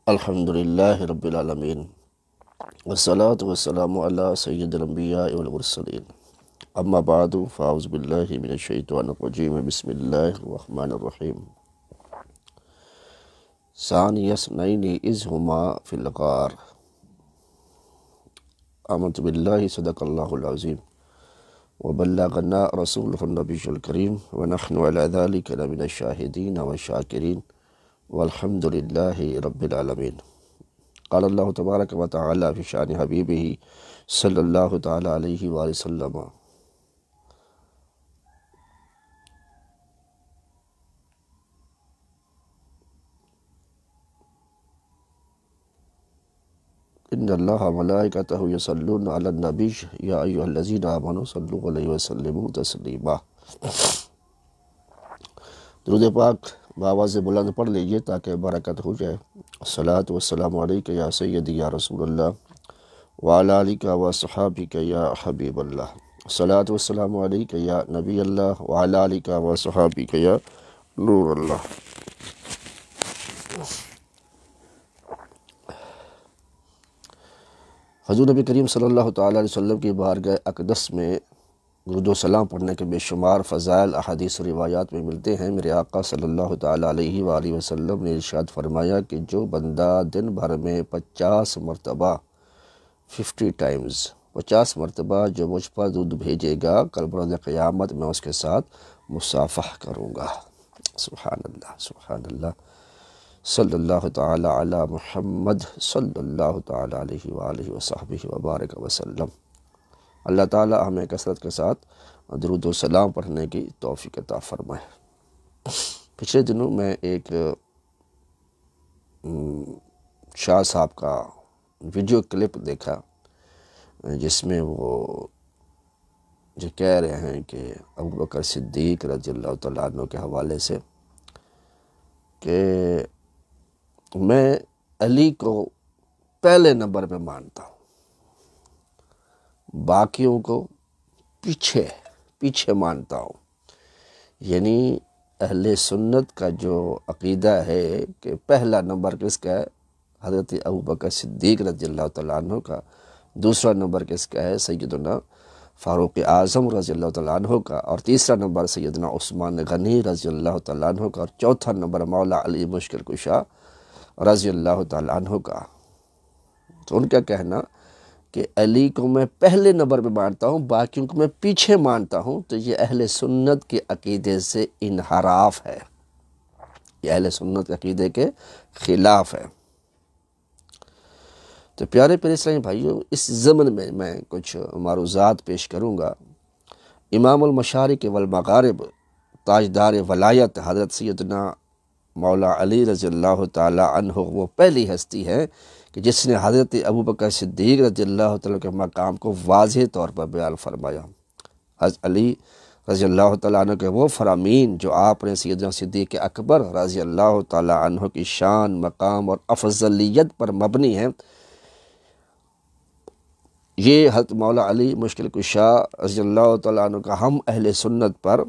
الحمدللہ رب العالمین والصلاة والسلام علی سید الانبیاء والمرسلین اما بعد فاعوذ باللہ من الشیطان الرجیم بسم اللہ الرحمن الرحیم ثانی اثنین اذ ہما فی الغار آمنت باللہ صدق اللہ العظیم وبلغنا رسولہ النبی الکریم ونحن علی ذلک لمن الشاہدین والشاکرین والحمد للہ رب العالمین۔ قال اللہ تبارک و تعالی فی شان حبیبہ صلی اللہ تعالی علیہ وآلہ وسلم ان اللہ ملائکتہ یصلون علی النبی یا ایہا الذین آمنوا صلوا علیہ وسلموا تسلیما۔ درود پاک بآواز بلند پڑھ لیجئے تاکہ برکت ہو جائے۔ الصلاۃ والسلام علیک یا سیدی یا رسول اللہ وعلی آلک و صحابک یا حبیب اللہ۔ الصلاۃ والسلام علیک یا نبی اللہ وعلی آلک و صحابک یا نور اللہ۔ حضور نبی کریم صلی اللہ تعالیٰ علیہ وسلم کی بارگاہ اقدس میں درود و سلام پڑھنے کے بے شمار فضائل احادیث و روایات میں ملتے ہیں۔ میرے آقا صلی اللہ تعالیٰ علیہ وآلہ وسلم نے ارشاد فرمایا کہ جو بندہ دن بھر میں 50 مرتبہ 50 مرتبہ جو مجھ پر درود بھیجے گا، کل بروز قیامت میں اس کے ساتھ مصافحہ کروں گا۔ سبحان اللہ سبحان اللہ۔ صلی اللہ تعالیٰ علی محمد صلی اللہ تعالیٰ علیہ وآلہ وصحبہ وبارک وسلم۔ اللہ تعالیٰ ہمیں کثرت کے ساتھ درود و سلام پڑھنے کی توفیق عطا فرمائے۔ پچھلے دنوں میں ایک شاہ صاحب کا ویڈیو کلپ دیکھا جس میں وہ جو کہہ رہے ہیں کہ ابوبکر صدیق رضی اللہ تعالیٰ عنہ کے حوالے سے کہ میں علی کو پہلے نمبر پہ مانتا ہوں، باقیوں کو پیچھے مانتا ہوں۔ یعنی اہل سنت کا جو عقیدہ ہے کہ پہلا نمبر کس کا ہے؟ حضرت ابوبکر صدیق رضی اللہ تعالیٰ عنہ کا، دوسرا نمبر کس کا ہے؟ سیدنا فاروق اعظم رضی اللہ تعالیٰ عنہ کا، اور تیسرا نمبر سیدنا عثمان غنی رضی اللہ تعالیٰ عنہ کا، اور چوتھا نمبر مولا علی مشکل کشا رضی اللہ تعالیٰ عنہ کا۔ تو ان کا کہنا کہ علی کو میں پہلے نمبر پہ مانتا ہوں، باقیوں کو میں پیچھے مانتا ہوں، تو یہ اہل سنت کے عقیدے سے انحراف ہے، یہ اہل سنت کے عقیدے کے خلاف ہے۔ تو پیارے اسلامی بھائیوں، اس ضمن میں میں کچھ معروضات پیش کروں گا۔ امام المشارق والمغارب، تاجدار ولایت حضرت سیدنا مولا علی رضی اللہ تعالی عنہ، وہ پہلی ہستی ہے کہ جس نے حضرت ابوبکر صدیق رضی اللہ تعالیٰ کے مقام کو واضح طور پر بیان فرمایا۔ حضرت علی رضی اللہ تعالیٰ عنہ کے وہ فرامین جو آپ نے سیدنا صدیق اکبر رضی اللہ تعالیٰ عنہ کی شان، مقام اور افضلیت پر مبنی ہیں، یہ حضرت مولا علی مشکل کشا رضی اللہ تعالیٰ عنہ کا ہم اہل سنت پر،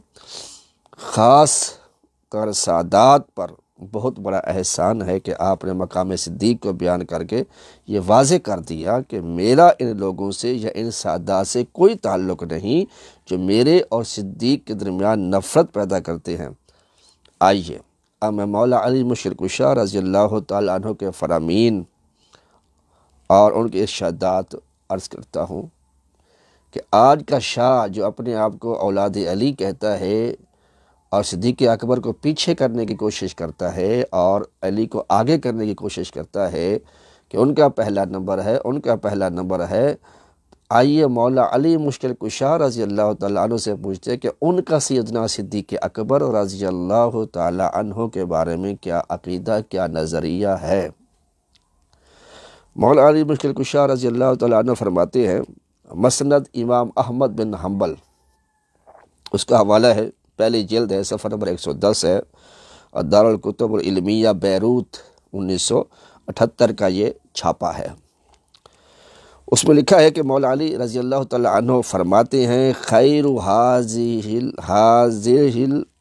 خاص کر سادات پر بہت بڑا احسان ہے کہ آپ نے مقام صدیق کو بیان کر کے یہ واضح کر دیا کہ میرا ان لوگوں سے یا ان سادات سے کوئی تعلق نہیں جو میرے اور صدیق کے درمیان نفرت پیدا کرتے ہیں۔ آئیے اب میں مولا علی مشکل کشا رضی اللہ تعالیٰ عنہ کے فرامین اور ان کے ارشادات عرض کرتا ہوں کہ آج کا شاہ جو اپنے آپ کو اولاد علی کہتا ہے اور صدیق اکبر کو پیچھے کرنے کی کوشش کرتا ہے اور علی کو آگے کرنے کی کوشش کرتا ہے کہ ان کا پہلا نمبر ہے، آئیے مولا علی مشکل کشا رضی اللہ تعالیٰ عنہ سے پوچھتے ہیں کہ ان کا سیدنا صدیق اکبر رضی اللہ تعالیٰ عنہ کے بارے میں کیا عقیدہ، کیا نظریہ ہے۔ مولا علی مشکل کشا رضی اللہ تعالیٰ عنہ فرماتے ہیں، مسند امام احمد بن حنبل، اس کا حوالہ ہے، پہلی جلد ہے، صفحہ نمبر 110 ہے، اور دارالکتب العلمیہ بیروت 1978 کا یہ چھاپا ہے۔ اس میں لکھا ہے کہ مولا علی رضی اللہ تعالیٰ عنہ فرماتے ہیں، خیر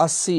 80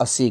80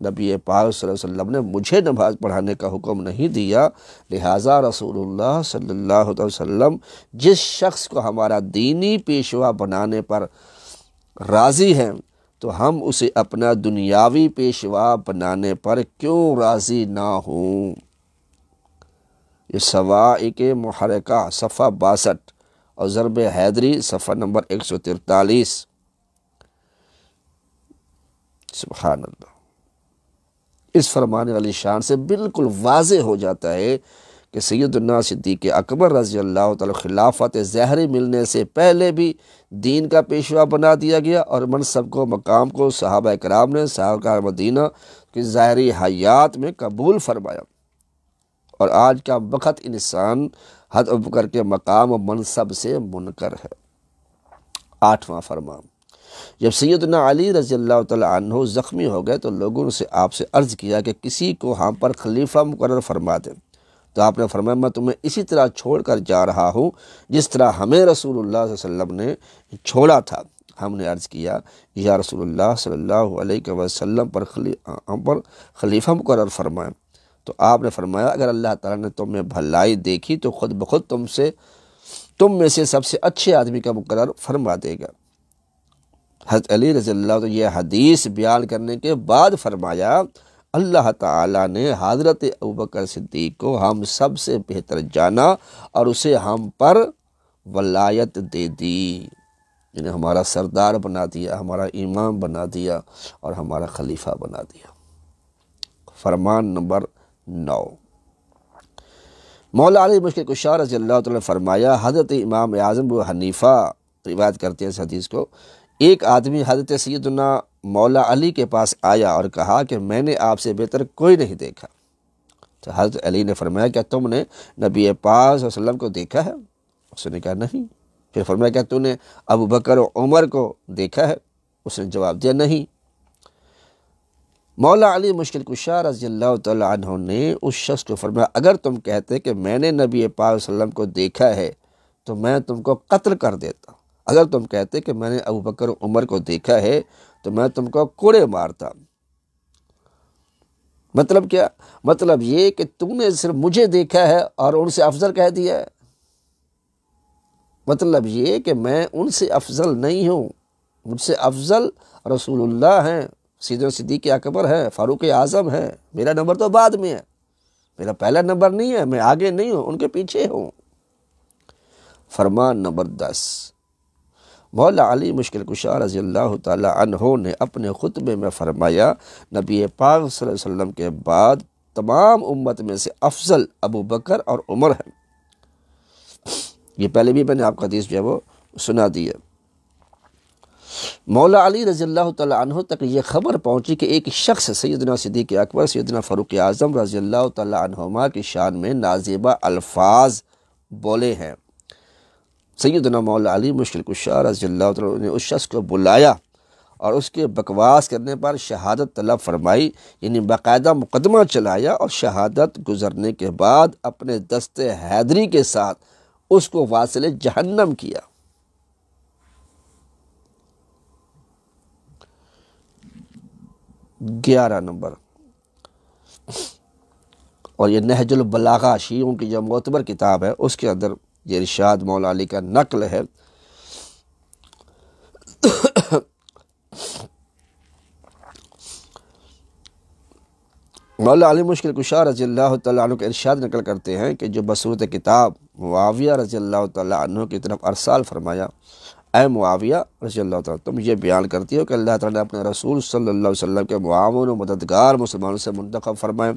نبی پاک صلی اللہ علیہ وسلم نے مجھے نماز پڑھانے کا حکم نہیں دیا، لہٰذا رسول اللہ صلی اللہ علیہ وسلم جس شخص کو ہمارا دینی پیشوا بنانے پر راضی ہیں تو ہم اسے اپنا دنیاوی پیشوا بنانے پر کیوں راضی نہ ہوں۔ یہ سوائق محرکہ صفحہ 62 اور ضرب حیدری صفحہ نمبر 143۔ سبحان اللہ۔ اس فرمان علی شان سے بالکل واضح ہو جاتا ہے کہ سیدنا صدیق اکبر رضی اللہ تعالی خلافت ظاہری ملنے سے پہلے بھی دین کا پیشوا بنا دیا گیا، اور منصب کو مقام کو صحابہ کرام نے سرکار مدینہ کی ظاہری حیات میں قبول فرمایا، اور آج کا وقت انسان حضرت ابوبکر کے مقام و منصب سے منکر ہے۔ 8واں فرمان، جب سیدنا علی رضی اللہ تعالی عنہ زخمی ہو گئے تو لوگوں نے آپ سے عرض کیا کہ کسی کو ہم پر خلیفہ مقرر فرما دیں، تو آپ نے فرمایا میں تمہیں اسی طرح چھوڑ کر جا رہا ہوں جس طرح ہمیں رسول اللہ صلی اللہ علیہ وسلم نے چھوڑا تھا۔ ہم نے عرض کیا یا رسول اللہ صلی اللہ علیہ وسلم ہم پر خلیفہ مقرر فرمائیں، تو آپ نے فرمایا اگر اللہ تعالیٰ نے تم میں بھلائی دیکھی تو خود بخود تم میں سے سب سے اچھے آدمی کا مقرر فرما دے گا۔ حضرت علی رضی اللہ عنہ یہ حدیث بیان کرنے کے بعد فرمایا اللہ تعالیٰ نے حضرت ابوبکر صدیق کو ہم سب سے بہتر جانا اور اسے ہم پر ولایت دے دی، یعنی ہمارا سردار بنا دیا، ہمارا امام بنا دیا اور ہمارا خلیفہ بنا دیا۔ فرمان نمبر 9، مولا علی مشکل کشا رضی اللہ تعالیٰ نے فرمایا حضرت امام اعظم ابو حنیفہ روایت کرتے ہیں اس حدیث کو، ایک آدمی حضرت سیدنا مولا علی کے پاس آیا اور کہا کہ میں نے آپ سے بہتر کوئی نہیں دیکھا، تو حضرت علی نے فرمایا کیا تم نے نبی پاک صلی اللہ علیہ وسلم کو دیکھا ہے؟ اس نے کہا نہیں۔ پھر فرمایا کیا تم نے ابو بکر و عمر کو دیکھا ہے؟ اس نے جواب دیا نہیں۔ مولا علی مشکل کشا رضی اللہ تعالی عنہ نے اس شخص کو فرمایا اگر تم کہتے کہ میں نے نبی پاک صلی اللہ علیہ وسلم کو دیکھا ہے تو میں تم کو قتل کر دیتا، اگر تم کہتے کہ میں نے ابو بکر و عمر کو دیکھا ہے تو میں تم کو کوڑے مارتا۔ مطلب کیا؟ مطلب یہ کہ تم نے صرف مجھے دیکھا ہے اور ان سے افضل کہہ دیا ہے۔ مطلب یہ کہ میں ان سے افضل نہیں ہوں، مجھ سے افضل رسول اللہ ہیں، سیدنا صدیق اکبر ہے، فاروق اعظم ہے، میرا نمبر تو بعد میں ہے، میرا پہلا نمبر نہیں ہے، میں آگے نہیں ہوں، ان کے پیچھے ہوں۔ فرمان نمبر 10، مولا علی مشکل کشا رضی اللہ تعالی عنہ نے اپنے خطبے میں فرمایا نبی پاک صلی اللہ علیہ وسلم کے بعد تمام امت میں سے افضل ابو بکر اور عمر ہیں۔ یہ پہلے بھی میں نے آپ کا حدیث جو ہے وہ سنا دی ہے۔ مولا علی رضی اللہ تعالی عنہ تک یہ خبر پہنچی کہ ایک شخص سیدنا صدیق اکبر سیدنا فاروق اعظم رضی اللہ تعالی عنہما کی شان میں نازیبہ الفاظ بولے ہیں۔ سیدنا مولا علی مشکل کشا رضی اللہ تعالی عنہ نے اس شخص کو بلایا اور اس کے بکواس کرنے پر شہادت طلب فرمائی، یعنی باقاعدہ مقدمہ چلایا، اور شہادت گزرنے کے بعد اپنے دست حیدری کے ساتھ اس کو واصل جہنم کیا۔ گیارہ نمبر، اور یہ نہج البلاغہ شیعوں کی جو معتبر کتاب ہے اس کے اندر یہ ارشاد مولا علی کا نقل ہے۔ مولا علی مشکل کشا رضی اللہ تعالیٰ عنہ کے ارشاد نقل کرتے ہیں کہ جو بصورت کتاب معاویہ رضی اللہ تعالیٰ عنہ کی طرف ارسال فرمایا، اے معاویہ رضی اللہ تعالیٰ تم یہ بیان کرتی ہو کہ اللہ تعالیٰ نے اپنے رسول صلی اللہ علیہ وسلم کے معاون و مددگار مسلمانوں سے منتخب فرمائے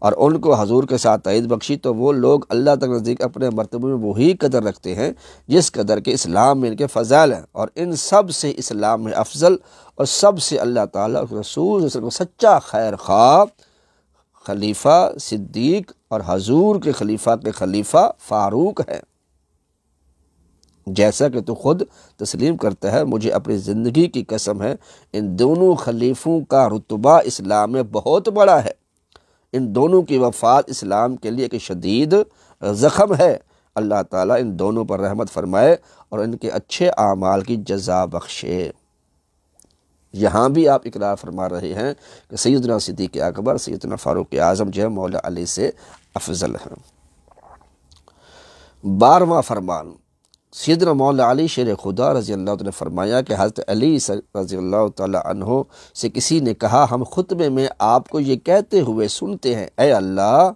اور ان کو حضور کے ساتھ تائید بخشی، تو وہ لوگ اللہ تک نزدیک اپنے مرتبے میں وہی قدر رکھتے ہیں جس قدر کے اسلام میں ان کے فضائل ہیں، اور ان سب سے اسلام میں افضل اور سب سے اللہ تعالیٰ رسول صلی اللہ علیہ وسلم کو سچا خیر خواہ خلیفہ صدیق اور حضور کے خلیفہ کے خلیفہ فاروق ہے۔ جیسا کہ تو خود تسلیم کرتا ہے، مجھے اپنی زندگی کی قسم ہے ان دونوں خلیفوں کا رتبہ اسلام میں بہت بڑا ہے، ان دونوں کی وفات اسلام کے لیے ایک شدید زخم ہے، اللہ تعالیٰ ان دونوں پر رحمت فرمائے اور ان کے اچھے اعمال کی جزا بخشے۔ یہاں بھی آپ اقرار فرما رہے ہیں کہ سیدنا صدیق اکبر سیدنا فاروق اعظم جو ہے مولا علی سے افضل ہیں۔ 12واں فرمان، سیدنا مولا علی شیر خدا رضی اللہ عنہ نے فرمایا کہ حضرت علی رضی اللہ تعالی عنہ سے کسی نے کہا، ہم خطبے میں آپ کو یہ کہتے ہوئے سنتے ہیں، اے اللہ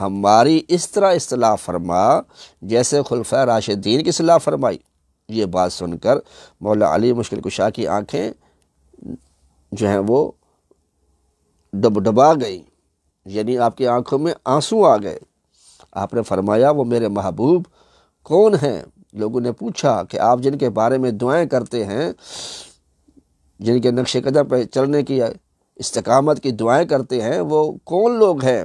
ہماری اس طرح اصلاح فرما جیسے خلفائے راشدین کی اصلاح فرمائی۔ یہ بات سن کر مولا علی مشکل کشا کی آنکھیں جو ہیں وہ ڈبڈبا گئی، یعنی آپ کی آنکھوں میں آنسو آ گئے۔ آپ نے فرمایا، وہ میرے محبوب کون ہیں؟ لوگوں نے پوچھا کہ آپ جن کے بارے میں دعائیں کرتے ہیں، جن کے نقش قدم پہ چلنے کی استقامت کی دعائیں کرتے ہیں، وہ کون لوگ ہیں؟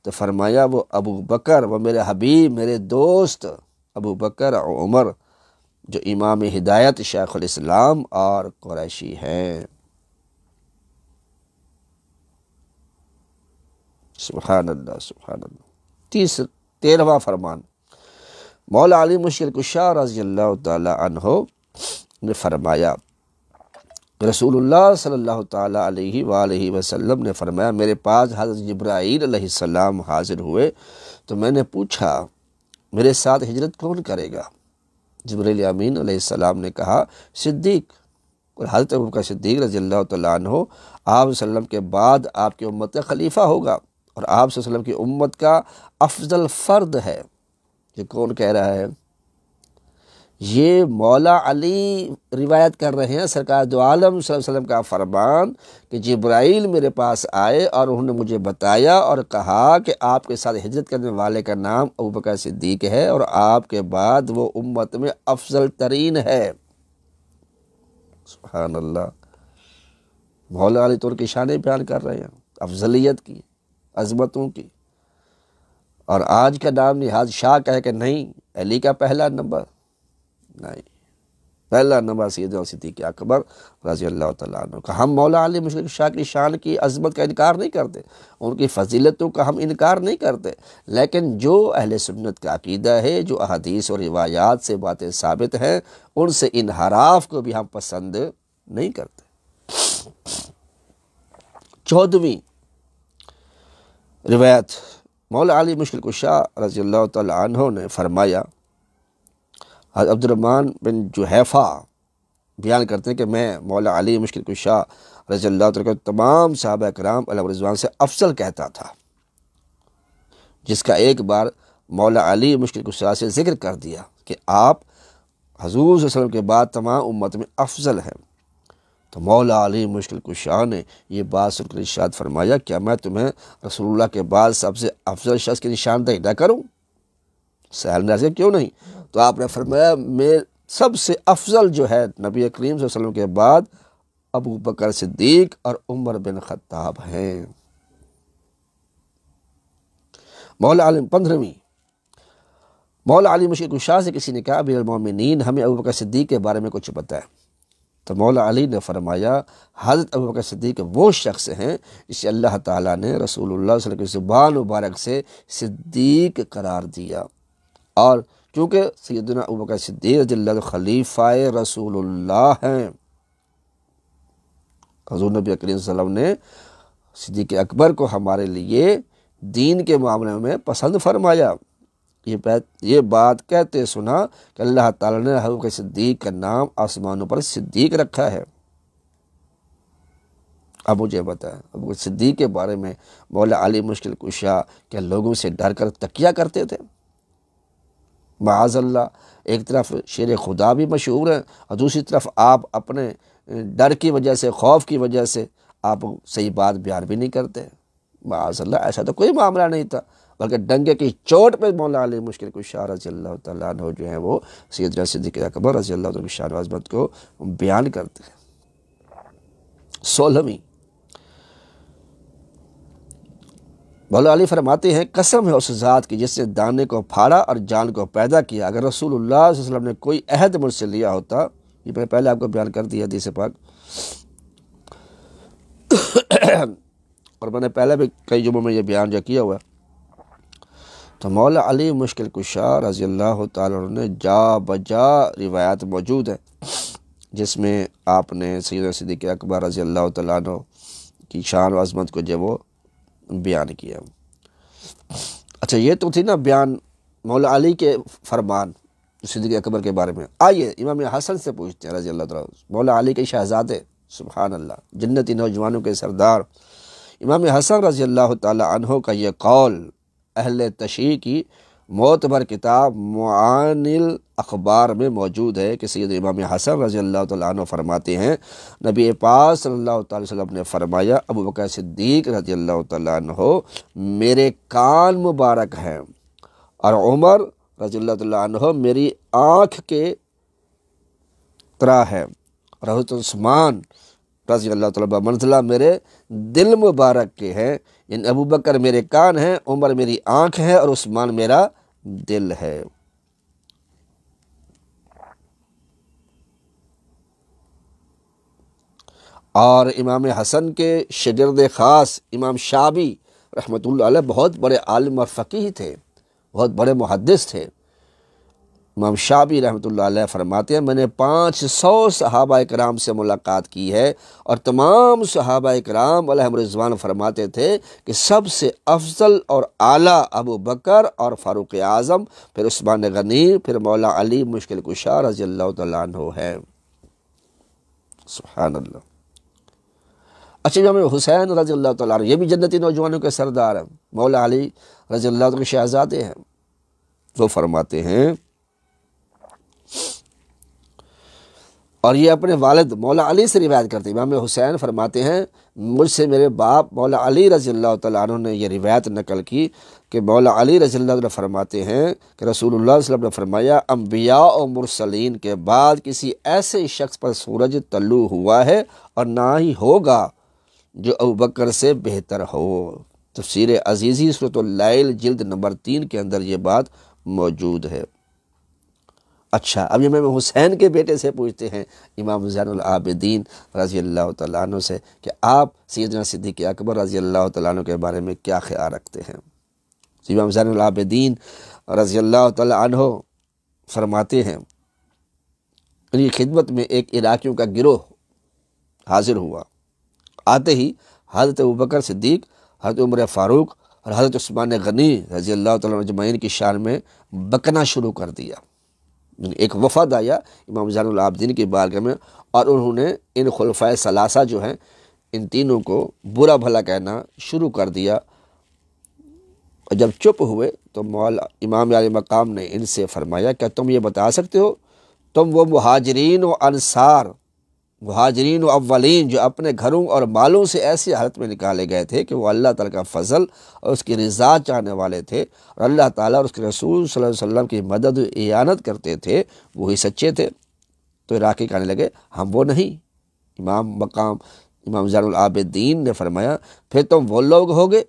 تو فرمایا، وہ ابو بکر، وہ میرے حبیب، میرے دوست ابو بکر اور عمر، جو امام ہدایت شیخ الاسلام اور قریشی ہیں۔ سبحان اللہ سبحان اللہ۔ 13واں فرمان، مولا علی مشکل کشا رضی اللہ تعالی عنہ نے فرمایا، رسول اللہ صلی اللہ تعالی علیہ وآلہ وسلم نے فرمایا، میرے پاس حضرت جبرائیل علیہ السلام حاضر ہوئے تو میں نے پوچھا، میرے ساتھ ہجرت کون کرے گا؟ جبرائیل امین علیہ السلام نے کہا، صدیق۔ اور حضرت ابوبکر صدیق رضی اللہ تعالیٰ عنہ آپ صلی اللہ علیہ وسلم کے بعد آپ کی امت کا خلیفہ ہوگا، اور آپ صلی اللہ علیہ وسلم کی امت کا افضل فرد ہے۔ یہ کون کہہ رہا ہے؟ یہ مولا علی روایت کر رہے ہیں سرکار دو عالم صلی اللہ علیہ وسلم کا فرمان کہ جبرائیل میرے پاس آئے اور انہوں نے مجھے بتایا اور کہا کہ آپ کے ساتھ ہجرت کرنے والے کا نام ابوبکر صدیق ہے، اور آپ کے بعد وہ امت میں افضل ترین ہے۔ سبحان اللہ۔ مولا علی تو ان کی شانیں بیان کر رہے ہیں، افضلیت کی، عظمتوں کی، اور آج کا نام نہاد شاہ کہے کہ نہیں، علی کا پہلا نمبر نہیں، پہلا نمبر سیدنا صدیق اکبر رضی اللہ تعالیٰ عنہ کا۔ ہم مولا علی مشکل شاہ کی شان کی عظمت کا انکار نہیں کرتے، ان کی فضیلتوں کا ہم انکار نہیں کرتے، لیکن جو اہل سنت کا عقیدہ ہے، جو احادیث اور روایات سے باتیں ثابت ہیں، ان سے انحراف کو بھی ہم پسند نہیں کرتے۔ 14ویں روایت، مولا علی مشکل کشا رضی اللہ تعالیٰ عنہ نے فرمایا، حضرت عبد الرحمن بن جحیفہ بیان کرتے ہیں کہ میں مولا علی مشکل کشا رضی اللہ تعالیٰ کو تمام صحابہ کرام علیہ رضوان سے افضل کہتا تھا، جس کا ایک بار مولا علی مشکل کشا سے ذکر کر دیا کہ آپ حضور صلی اللہ علیہ وسلم کے بعد تمام امت میں افضل ہیں، تو مولا علی مشکل کشا نے یہ بات سن کر ارشاد فرمایا، کیا میں تمہیں رسول اللہ کے بعد سب سے افضل شخص کی نشاندہی نہ کروں؟ سہل نے عرض کیوں نہیں؟ تو آپ نے فرمایا، میں سب سے افضل جو ہے نبی کریم صلی اللہ علیہ وسلم کے بعد ابو بکر صدیق اور عمر بن خطاب ہیں۔ مولا علی 15ویں، مولا علی مشکل کشا سے کسی نے کہا، امیر المومنین ہمیں ابو بکر صدیق کے بارے میں کچھ بتائیں۔ تو مولا علی نے فرمایا، حضرت ابوبکر صدیق وہ شخص ہیں جسے اللہ تعالیٰ نے رسول اللہ صلی اللہ علیہ وسلم کی زبان مبارک سے صدیق قرار دیا، اور چونکہ سیدنا ابوبکر صدیق رضی اللہ عنہ خلیفہ رسول اللہ ہیں، حضور نبی کریم صلی اللہ علیہ وسلم نے صدیق اکبر کو ہمارے لیے دین کے معاملے میں پسند فرمایا۔ یہ بات کہتے سنا کہ اللہ تعالیٰ نے ابوبکر صدیق کا نام آسمانوں پر صدیق رکھا ہے۔ اب مجھے بتائیں، ابوبکر صدیق کے بارے میں مولا علی مشکل کشا کیا لوگوں سے ڈر کر تکیہ کرتے تھے؟ معاذ اللہ، ایک طرف شیر خدا بھی مشہور ہے اور دوسری طرف آپ اپنے ڈر کی وجہ سے، خوف کی وجہ سے آپ صحیح بات بیان بھی نہیں کرتے۔ معاذ اللہ، ایسا تو کوئی معاملہ نہیں تھا، بلکہ ڈنگے کی چوٹ پہ مولا علی مشکل کشا رضی اللہ تعالیٰ عنہ جو ہیں وہ سیدنا صدیق اکبر رضی اللہ عنہ کی شان و عظمت کو بیان کرتے ہیں۔ 16ویں، مولا علی فرماتے ہیں، قسم ہے اس ذات کی جس نے دانے کو پھاڑا اور جان کو پیدا کیا، اگر رسول اللہ صلی اللہ علیہ وسلم نے کوئی عہد مجھ سے لیا ہوتا، یہ میں پہلے آپ کو بیان کر دیا حدیث پاک، اور میں نے پہلے بھی کئی جمعوں میں یہ بیان جو کیا ہوا، تو مولا علی مشکل کشا رضی اللہ تعالیٰ عنہ نے جا بجا روایات موجود ہیں جس میں آپ نے سیدنا صدیق اکبر رضی اللہ تعالیٰ عنہ کی شان و عظمت کو جو وہ بیان کیا۔ اچھا یہ تو تھی نا بیان مولا علی کے فرمان صدیق اکبر کے بارے میں۔ آئیے امام حسن سے پوچھتے ہیں رضی اللہ تعالیٰ، مولا علی کے شہزادے، سبحان اللہ، جنتی نوجوانوں کے سردار امام حسن رضی اللہ تعالیٰ عنہ کا یہ قول اہل تشیع کی معتبر کتاب معان الاخبار میں موجود ہے کہ سید امام حسن رضی اللہ تعالیٰ عنہ فرماتے ہیں، نبی پاک صلی اللہ تعالی وسلم نے فرمایا، ابو بکر صدیق رضی اللہ تعالیٰ عنہ میرے کان مبارک ہیں، اور عمر رضی اللہ تعالیٰ عنہ میری آنکھ کے طرح ہے، اور حضرت عثمان رضی اللہ تعالیٰ منزلہ میرے دل مبارک کے ہیں، یعنی ابو بکر میرے کان ہیں، عمر میری آنکھ ہے، اور عثمان میرا دل ہے۔ اور امام حسن کے شاگرد خاص امام شعبی رحمۃ اللہ علیہ بہت بڑے عالم اور فقیہ تھے، بہت بڑے محدث تھے۔ امام شعبی رحمۃ اللہ علیہ فرماتے ہیں، میں نے 500 صحابہ کرام سے ملاقات کی ہے، اور تمام صحابہ کرام علیہم رضوان فرماتے تھے کہ سب سے افضل اور اعلیٰ ابو بکر اور فاروق اعظم، پھر عثمان غنی، پھر مولا علی مشکل کشا رضی اللہ تعالیٰ عنہ ہے۔ سبحان اللہ۔ اچھا امام حسین رضی اللہ تعالیٰ عنہ یہ بھی جنتی نوجوانوں کے سردار ہیں، مولا علی رضی اللہ عنہ کے شہزادے ہیں۔ وہ فرماتے ہیں، اور یہ اپنے والد مولا علی سے روایت کرتے ہیں، امام حسین فرماتے ہیں، مجھ سے میرے باپ مولا علی رضی اللہ تعالیٰ عنہ نے یہ روایت نقل کی کہ مولا علی رضی اللہ عنہ فرماتے ہیں کہ رسول اللہ صلی اللہ علیہ وسلم نے فرمایا، انبیاء و مرسلین کے بعد کسی ایسے شخص پر سورج طلوع ہوا ہے اور نہ ہی ہوگا جو ابوبکر سے بہتر ہو۔ تفسیر عزیزی سورۃ اللیل جلد نمبر 3 کے اندر یہ بات موجود ہے۔ اچھا اب امام حسین کے بیٹے سے پوچھتے ہیں امام زین العابدین رضی اللہ تعالیٰ عنہ سے کہ آپ سیدنا صدیق اکبر رضی اللہ تعالیٰ عنہ کے بارے میں کیا خیال رکھتے ہیں۔ امام زین العابدین رضی اللہ تعالیٰ عنہ فرماتے ہیں، ان کی خدمت میں ایک عراقیوں کا گروہ حاضر ہوا، آتے ہی حضرت ابوبکر صدیق، حضرت عمر فاروق اور حضرت عثمان غنی رضی اللہ تعالیٰ عنہ اجمعین کی شان میں بکنا شروع کر دیا۔ ایک وفد آیا امام زین العابدین کی بارگاہ میں، اور انہوں نے ان خلفائے ثلاثہ جو ہیں ان تینوں کو برا بھلا کہنا شروع کر دیا، اور جب چپ ہوئے تو امام علی مقام نے ان سے فرمایا، کیا تم یہ بتا سکتے ہو تم وہ مہاجرین و انصار، مہاجرین و اولین جو اپنے گھروں اور مالوں سے ایسی حالت میں نکالے گئے تھے کہ وہ اللہ تعالیٰ کا فضل اور اس کی رضا چاہنے والے تھے، اور اللہ تعالیٰ اور اس کے رسول صلی اللہ علیہ وسلم کی مدد و اعانت کرتے تھے، وہی سچے تھے؟ تو عراقی کہنے لگے، ہم وہ نہیں۔ امام زین العابدین نے فرمایا، پھر تم وہ لوگ ہوگے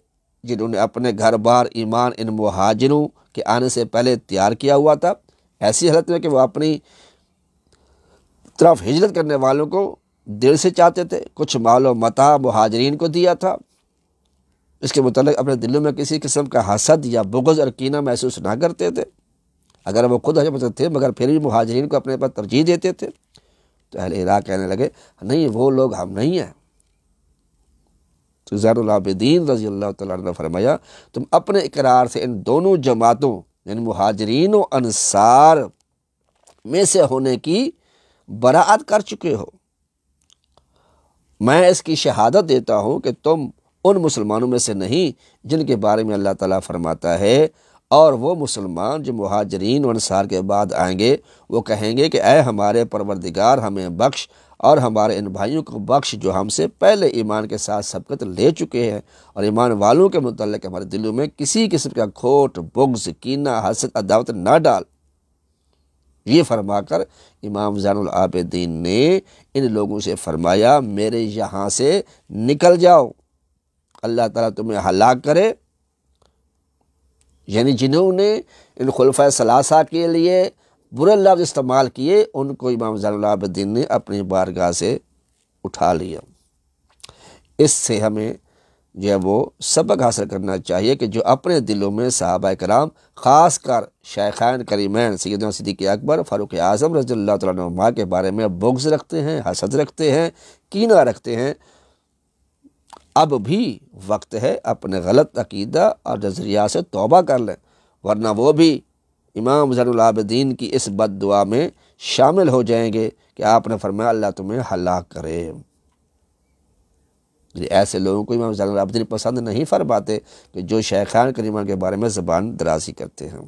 جنہوں نے اپنے گھر بار ایمان ان مہاجروں کے آنے سے پہلے تیار کیا ہوا تھا، ایسی حالت میں کہ وہ اپنی طرف ہجرت کرنے والوں کو دل سے چاہتے تھے، کچھ مال و متاع مہاجرین کو دیا تھا، اس کے متعلق اپنے دلوں میں کسی قسم کا حسد یا بغض اور کینہ محسوس نہ کرتے تھے، اگر وہ خود ہجرت تھے مگر پھر بھی مہاجرین کو اپنے پر ترجیح دیتے تھے۔ تو اہل عراق کہنے لگے، نہیں وہ لوگ ہم نہیں ہیں۔ تو زین العابدین رضی اللہ تعالیٰ عنہ نے فرمایا، تم اپنے اقرار سے ان دونوں جماعتوں یعنی مہاجرین و انصار میں سے ہونے کی براعت کر چکے ہو۔ میں اس کی شہادت دیتا ہوں کہ تم ان مسلمانوں میں سے نہیں جن کے بارے میں اللہ تعالیٰ فرماتا ہے، اور وہ مسلمان جو مہاجرین و انصار کے بعد آئیں گے وہ کہیں گے کہ اے ہمارے پروردگار ہمیں بخش اور ہمارے ان بھائیوں کو بخش جو ہم سے پہلے ایمان کے ساتھ سبقت لے چکے ہیں، اور ایمان والوں کے متعلق ہمارے دلوں میں کسی قسم کا کھوٹ، بغض، کینہ، حسد، عداوت نہ ڈال۔ یہ فرما کر امام زین العابدین نے ان لوگوں سے فرمایا، میرے یہاں سے نکل جاؤ، اللہ تعالیٰ تمہیں ہلاک کرے۔ یعنی جنہوں نے ان خلفۂ ثلاثہ کے لیے برے لفظ استعمال کیے ان کو امام زین العابدین نے اپنی بارگاہ سے اٹھا لیا۔ اس سے ہمیں جو ہے وہ سبق حاصل کرنا چاہیے کہ جو اپنے دلوں میں صحابہ کرام خاص کر شیخین کریمین سیدنا صدیق اکبر فاروق اعظم رضی اللہ تعالیٰ عنہما کے بارے میں بغض رکھتے ہیں، حسد رکھتے ہیں، کینہ رکھتے ہیں، اب بھی وقت ہے اپنے غلط عقیدہ اور نظریہ سے توبہ کر لیں، ورنہ وہ بھی امام زین العابدین کی اس بد دعا میں شامل ہو جائیں گے کہ آپ نے فرمایا اللہ تمہیں ہلاک کرے۔ ایسے لوگوں کو امام زین العابدین پسند نہیں فرماتے کہ جو شیخان کریمان کے بارے میں زبان درازی کرتے ہیں۔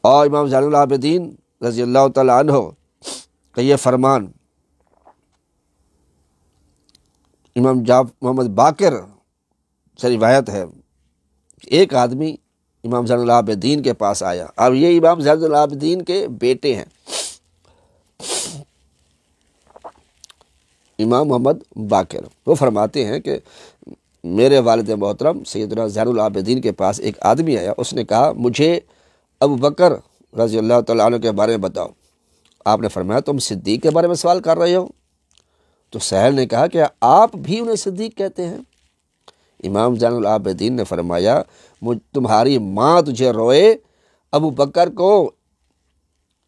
اور امام زین العابدین رضی اللہ تعالیٰ عنہ کا یہ فرمان امام محمد باقر سے روایت ہے، ایک آدمی امام زین العابدین کے پاس آیا۔ اب یہ امام زین العابدین کے بیٹے ہیں، امام محمد باقر۔ وہ فرماتے ہیں کہ میرے والد محترم سیدنا زین العابدین کے پاس ایک آدمی آیا، اس نے کہا مجھے ابو بکر رضی اللہ تعالیٰ عنہ کے بارے میں بتاؤ۔ آپ نے فرمایا تم صدیق کے بارے میں سوال کر رہے ہو؟ تو سہیل نے کہا کہ آپ بھی انہیں صدیق کہتے ہیں؟ امام زین العابدین نے فرمایا تمہاری ماں تجھے روئے، ابو بکر کو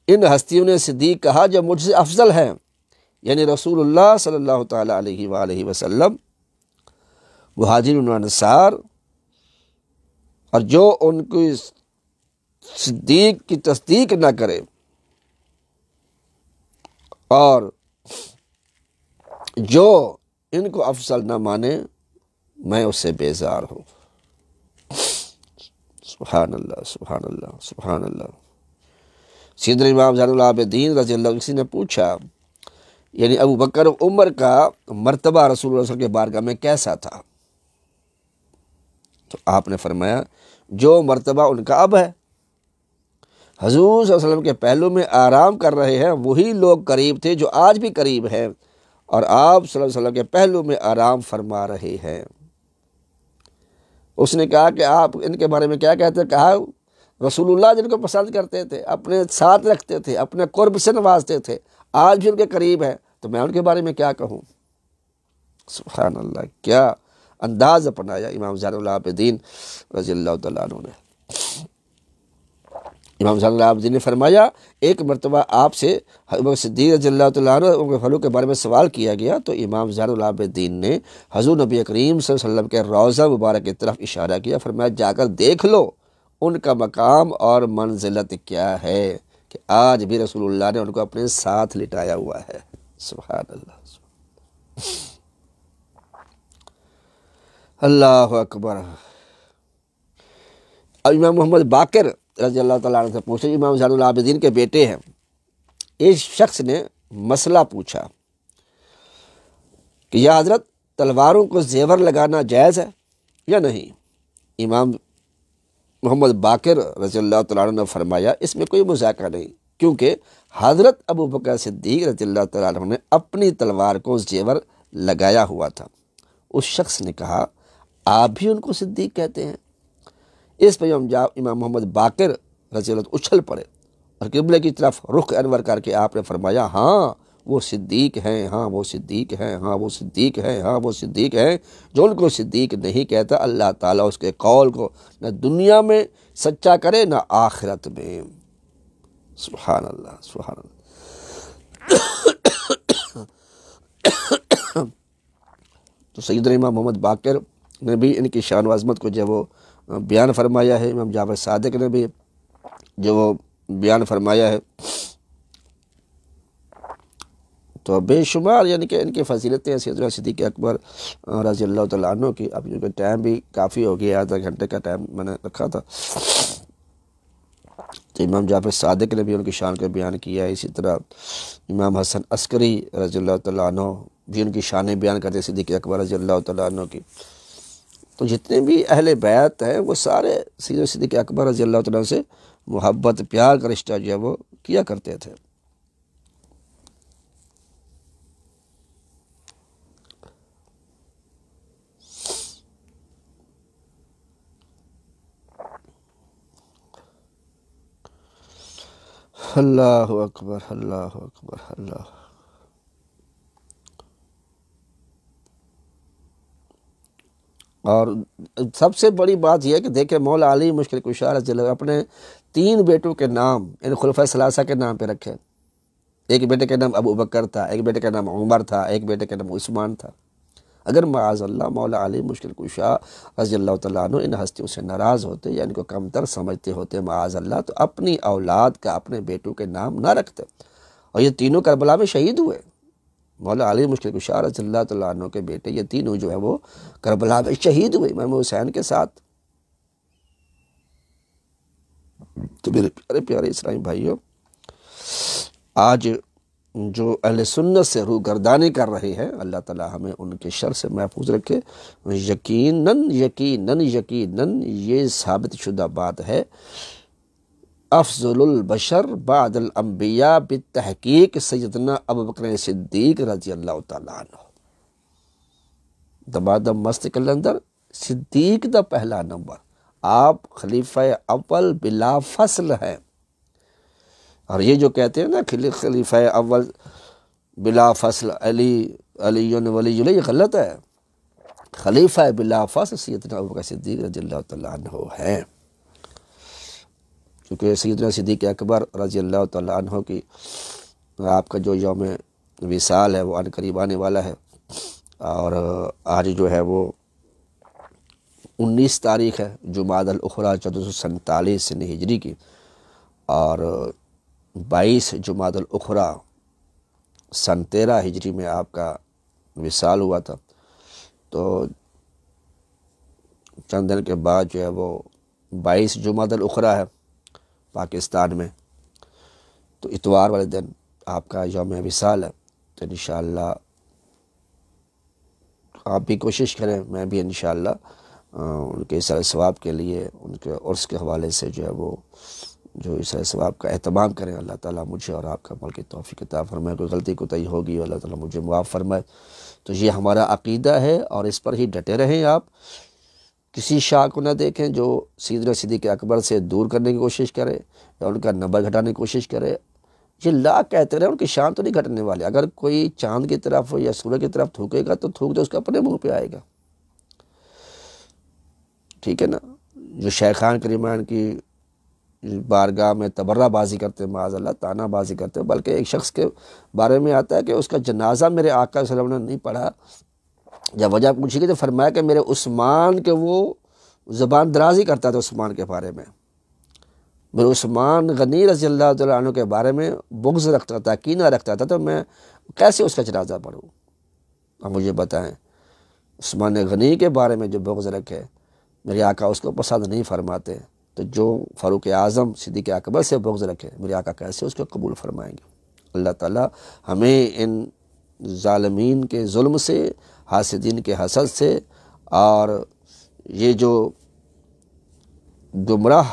ان ہستیوں نے صدیق کہا جو مجھ سے افضل ہیں، یعنی رسول اللہ صلی اللہ تعالیٰ علیہ وآلہ وسلم، مہاجرین و انصار، اور جو ان کو صدیق کی تصدیق نہ کرے اور جو ان کو افضل نہ مانے میں اس سے بیزار ہوں۔ سبحان اللہ سبحان اللہ سبحان اللہ۔ سیدنا امام زین العابدین رضی اللہ عنہ کسی نے پوچھا یعنی ابو بکر عمر کا مرتبہ رسول اللہ صلی اللہ علیہ وسلم کے بارگاہ میں کیسا تھا؟ تو آپ نے فرمایا جو مرتبہ ان کا اب ہے، حضور صلی اللہ علیہ وسلم کے پہلو میں آرام کر رہے ہیں وہی لوگ قریب تھے جو آج بھی قریب ہیں، اور آپ صلی اللہ علیہ وسلم کے پہلو میں آرام فرما رہے ہیں۔ اس نے کہا کہ آپ ان کے بارے میں کیا کہتے ہیں؟ کہا رسول اللہ جن کو پسند کرتے تھے، اپنے ساتھ رکھتے تھے، اپنے قرب سے نوازتے تھے، آج بھی ان کے قریب ہے، تو میں ان کے بارے میں کیا کہوں؟ سبحان اللہ، کیا انداز اپنایا امام زین العابدین رضی اللہ تعالیٰ عنہ نے۔ امام زین العابدین نے فرمایا ایک مرتبہ آپ سے صدیق رضی اللہ تعالیٰ عنہ ان کے فلو کے بارے میں سوال کیا گیا، تو امام زین العابدین نے حضور نبی کریم صلی اللہ علیہ وسلم کے روضہ مبارک کی طرف اشارہ کیا، فرمایا جا کر دیکھ لو ان کا مقام اور منزلت کیا ہے کہ آج بھی رسول اللہ نے ان کو اپنے ساتھ لٹایا ہوا ہے۔ سبحان اللہ، اللہ اکبر۔ اب امام محمد باقر رضی اللہ تعالیٰ عنہ سے پوچھا، امام زین العابدین کے بیٹے ہیں، ایک شخص نے مسئلہ پوچھا کہ یا حضرت تلواروں کو زیور لگانا جائز ہے یا نہیں؟ امام محمد باقر رضی اللہ تعالیٰ عنہ نے فرمایا اس میں کوئی مذاکرہ نہیں، کیونکہ حضرت ابو بکر صدیق رضی اللہ تعالیٰ عنہ نے اپنی تلوار کو زیور لگایا ہوا تھا۔ اس شخص نے کہا آپ بھی ان کو صدیق کہتے ہیں؟ اس پہ امام محمد باقر رضی اللہ اچھل پڑے اور قبلے کی طرف رخ انور کر کے آپ نے فرمایا ہاں وہ صدیق ہیں، ہاں وہ صدیق ہیں، ہاں وہ صدیق ہیں، ہاں وہ صدیق ہیں۔ جو ان کو صدیق نہیں کہتا اللہ تعالیٰ اس کے قول کو نہ دنیا میں سچا کرے نہ آخرت میں۔ سبحان اللہ سبحان اللہ۔ تو سیدنا امام محمد باقر نے بھی ان کی شان و عظمت کو جو وہ بیان فرمایا ہے، امام جعفر صادق نے بھی جو وہ بیان فرمایا ہے، تو بے شمار یعنی کہ ان کی فضیلتیں سیدنا صدیق اکبر رضی اللہ تعالیٰ عنہ کی۔ اب جو کہ ٹائم بھی کافی ہو گیا، آدھا گھنٹے کا ٹائم میں نے رکھا تھا، تو امام جعفر صادق نے بھی ان کی شان کو بیان کیا ہے، اسی طرح امام حسن عسکری رضی اللہ تعالیٰ عنہ بھی ان کی شانیں بیان کرتے صدیق اکبر رضی اللہ تعالیٰ عنہ کی۔ تو جتنے بھی اہل بیت ہیں وہ سارے سیدنا صدیق اکبر رضی اللہ تعالیٰ عنہ سے محبت پیار کا رشتہ جو ہے وہ کیا کرتے تھے۔ اللہ اکبر اللہ اکبر اللہ۔ اور سب سے بڑی بات یہ ہے کہ دیکھیں مولا علی مشکل کشا رضی اللہ عنہ اپنے 3 بیٹوں کے نام ان خلفائے ثلاثہ کے نام پہ رکھے. ایک بیٹے کا نام ابو بکر تھا، ایک بیٹے کا نام عمر تھا، ایک بیٹے کا نام عثمان تھا. اگر معاذ اللہ مولا علی مشکل کشا رضی اللہ تعالیٰ عنہ ان ہستیوں سے ناراض ہوتے یا ان کو کمتر سمجھتے ہوتے معاذ اللہ، تو اپنی اولاد کا اپنے بیٹوں کے نام نہ رکھتے. اور یہ تینوں کربلا میں شہید ہوئے. مولا علی مشکل کشا رضی اللہ تعالیٰ عنہ کے بیٹے یہ تینوں جو ہے وہ کربلا میں شہید ہوئے امام حسین کے ساتھ. تو میرے پیارے پیارے اسلامی بھائیوں، آج جو اہل سنت سے روگردانی کر رہے ہیں، اللہ تعالیٰ ہمیں ان کے شر سے محفوظ رکھے. یقیناً یقیناً یقیناً یہ ثابت شدہ بات ہے، افضل البشر بعد الانبیاء بالتحقیق سیدنا ابوبکر صدیق رضی اللہ تعالیٰ عنہ. دمادم مست کلندر صدیق دا پہلا نمبر، آپ خلیفہ اول بلا فصل ہیں. اور یہ جو کہتے ہیں نا خلیفہ اول بلا فصل علی ولی اللہ، یہ غلط ہے. خلیفہ بلا فصل سیدنا ابوبکر صدیق رضی اللہ تعالیٰ عنہ ہیں، کیونکہ سیدنا صدیق اکبر رضی اللہ تعالیٰ عنہ کی آپ کا جو یوم وصال ہے وہ عن قریب آنے والا ہے. اور آج جو ہے وہ 19 تاریخ ہے جمادی الاخری 1447 ہجری کی، اور 22 جمادی الاخری سن 13 ہجری میں آپ کا وصال ہوا تھا. تو چند دن کے بعد جو ہے وہ 22 جمادی الاخری ہے پاکستان میں، تو اتوار والے دن آپ کا یوم وصال ہے. تو انشاءاللہ آپ بھی کوشش کریں، میں بھی انشاءاللہ ان کے اثر ثواب کے لیے ان کے عرس کے حوالے سے جو ہے وہ جو اثر ثواب کا اہتمام کریں. اللہ تعالیٰ مجھے اور آپ کا عمل کی توفیق عطا فرمائے. کوئی غلطی کوتاہی ہوگی اللہ تعالیٰ مجھے معاف فرمائے. تو یہ ہمارا عقیدہ ہے اور اس پر ہی ڈٹے رہیں. آپ کسی شاہ کو نہ دیکھیں جو سیدنا صدیق اکبر سے دور کرنے کی کوشش کرے یا ان کا نمبر گھٹانے کی کوشش کرے. یہ لا کہتے رہے ان کی شان تو نہیں گھٹنے والے. اگر کوئی چاند کی طرف یا سورج کی طرف تھوکے گا تو تھوک دے اس کا اپنے منہ پہ آئے گا. ٹھیک ہے نا. جو شیخان کریمان کی بارگاہ میں تبرہ بازی کرتے ہیں، معاذ اللہ تانا بازی کرتے ہیں، بلکہ ایک شخص کے بارے میں آتا ہے کہ اس کا جنازہ میرے آقا صلی اللہ علیہ وسلم نے نہیں پڑھا. جب وجہ پوچھی گئی تو فرمایا کہ میرے عثمان کے وہ زبان درازی کرتا تھا عثمان کے بارے میں، میرے عثمان غنی رضی اللہ تعالیٰ عنہ کے بارے میں بغض رکھتا تھا، کینہ رکھتا تھا، تو میں کیسے اس کا جنازہ پڑھوں؟ اب مجھے بتائیں، عثمان غنی کے بارے میں جو بغض رکھے میرے آقا اس کو پسند نہیں فرماتے، تو جو فاروق اعظم صدیق اکبر سے بغض رکھے میرے آقا کیسے اس کو قبول فرمائیں گے؟ اللہ تعالیٰ ہمیں ان ظالمین کے ظلم سے، حاسدین کے حسد سے، اور یہ جو گمراہ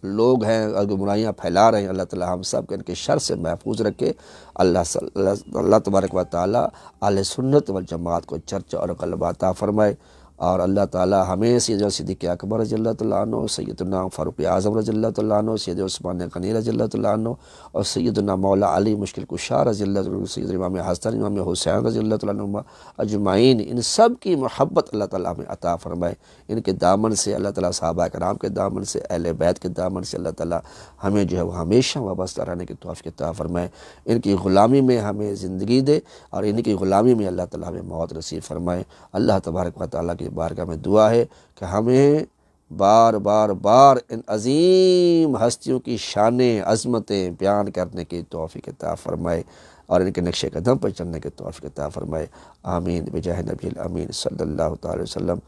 لوگ ہیں اور گمراہیاں پھیلا رہے ہیں، اللہ تعالیٰ ہم سب کے ان کے شر سے محفوظ رکھے. اللہ تبارک و تعالیٰ اہل سنت والجماعت کو چرچا اور غلبہ عطا فرمائے. اور اللہ تعالیٰ ہمیں سیدنا صدیق اکبر رضی اللہ تعالیٰ عنہ، سیدنا فاروق اعظم رضی اللہ تعالیٰ عنہ، سید عثمان غنی رضی اللہ تعالیٰ عنہ، اور سیدنا مولا علی مشکل کشا رضی اللہ تعالیٰ عنہ، سیدنا امام حسن امام حسین رضی اللہ تعالیٰ عنہ اجمعین، ان سب کی محبت اللہ تعالیٰ ہمیں عطا فرمائے. ان کے دامن سے اللہ تعالیٰ، صحابہ کرام کے دامن سے، اہل بیت کے دامن سے اللہ تعالیٰ ہمیں جو ہے وہ ہمیشہ وابستہ رہنے کی توفیق عطا فرمائے. ان کی غلامی میں ہمیں زندگی دے اور ان کی غلامی میں اللہ تعالیٰ ہمیں موت نصیب فرمائے. اللہ تبارک و تعالیٰ کی بارگاہ میں دعا ہے کہ ہمیں بار بار بار ان عظیم ہستیوں کی شانیں، عظمتیں بیان کرنے کی توفیق عطا فرمائے اور ان کے نقش قدم پر چلنے کی توفیق عطا فرمائے. آمین بجاہ نبی الامین صلی اللہ تعالی وسلم.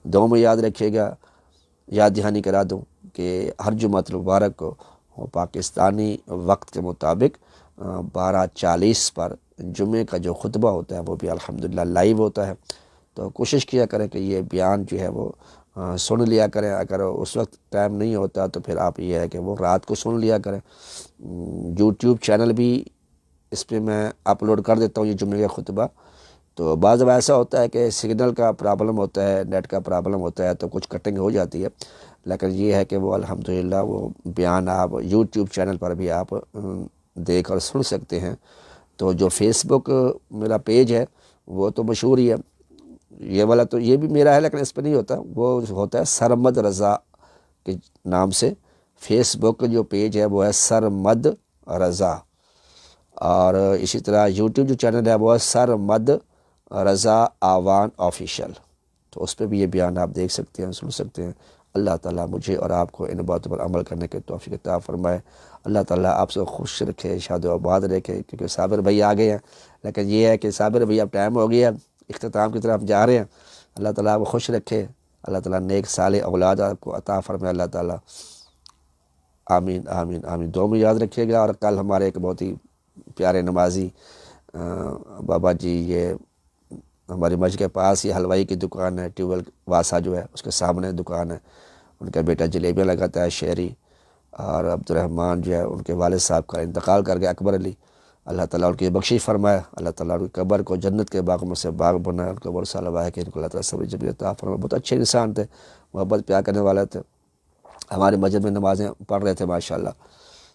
دعاؤں میں یاد رکھیے گا، یاد دہانی کرا دوں کہ ہر جمعۃ المبارک کو پاکستانی وقت کے مطابق 12:40 پر جمعے کا جو خطبہ ہوتا ہے وہ بھی الحمدللہ لائیو ہوتا ہے. تو کوشش کیا کریں کہ یہ بیان جو ہے وہ سن لیا کریں. اگر اس وقت ٹائم نہیں ہوتا تو پھر آپ یہ ہے کہ وہ رات کو سن لیا کریں. یوٹیوب چینل بھی اس پہ میں اپلوڈ کر دیتا ہوں یہ جمعے کا خطبہ. تو بعض اب ایسا ہوتا ہے کہ سگنل کا پرابلم ہوتا ہے، نیٹ کا پرابلم ہوتا ہے، تو کچھ کٹنگ ہو جاتی ہے، لیکن یہ ہے کہ وہ الحمدللہ وہ بیان آپ یوٹیوب چینل پر بھی آپ دیکھ اور سن سکتے ہیں. تو جو فیس بک میرا پیج ہے وہ تو مشہور ہی ہے، یہ والا تو یہ بھی میرا ہے لیکن اس پہ نہیں ہوتا، وہ ہوتا ہے سرمد رضا کے نام سے، فیس بک جو پیج ہے وہ ہے سرمد رضا، اور اسی طرح یوٹیوب جو چینل ہے وہ ہے سرمد رضا آوان آفیشیل، تو اس پہ بھی یہ بیان آپ دیکھ سکتے ہیں، سن سکتے ہیں۔ اللہ تعالیٰ مجھے اور آپ کو ان باتوں پر عمل کرنے کے توفیق عطا فرمائے۔ اللہ تعالیٰ آپ سے خوش رکھے، شاد و آباد رکھے، کیونکہ صابر بھائی آ گئے ہیں، لیکن یہ ہے کہ صابر بھائی اب ٹائم ہو گیا، اختتام کی طرف جا رہے ہیں۔ اللہ تعالیٰ آپ کو خوش رکھے، اللہ تعالیٰ نیک صالح اولاد آپ کو عطا فرمائے اللہ تعالیٰ، آمین آمین آمین۔ دعا میں یاد رکھیے گا۔ اور کل ہمارے ایک بہت ہی پیارے نمازی بابا جی، یہ ہماری مسجد کے پاس یہ حلوائی کی دکان ہے، ٹیوب ویل واسا جو ہے اس کے سامنے دکان ہے، ان کا بیٹا جلیبیاں لگاتا ہے شہری، اور عبدالرحمن جو ہے ان کے والد صاحب کا انتقال کر گیا، اکبر علی، اللہ تعالیٰ ان کی بخشش فرمائے، اللہ تعالیٰ ان کی قبر کو جنت کے باغ میں سے باغ بنائے، ان کو برسہ لگائے کہ ان کو اللہ تعالیٰ صبر جمیل عطا فرمائے۔ بہت اچھے انسان تھے، محبت پیار کرنے والے تھے، ہمارے مسجد میں نمازیں پڑھ رہے تھے ماشاءاللہ،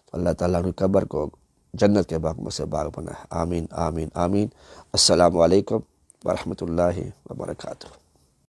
تو اللہ تعالیٰ ان کی قبر کو جنت کے باغ میں سے باغ بنائے، آمین آمین آمین۔ السلام علیکم ورحمۃ اللہ وبرکاتہ۔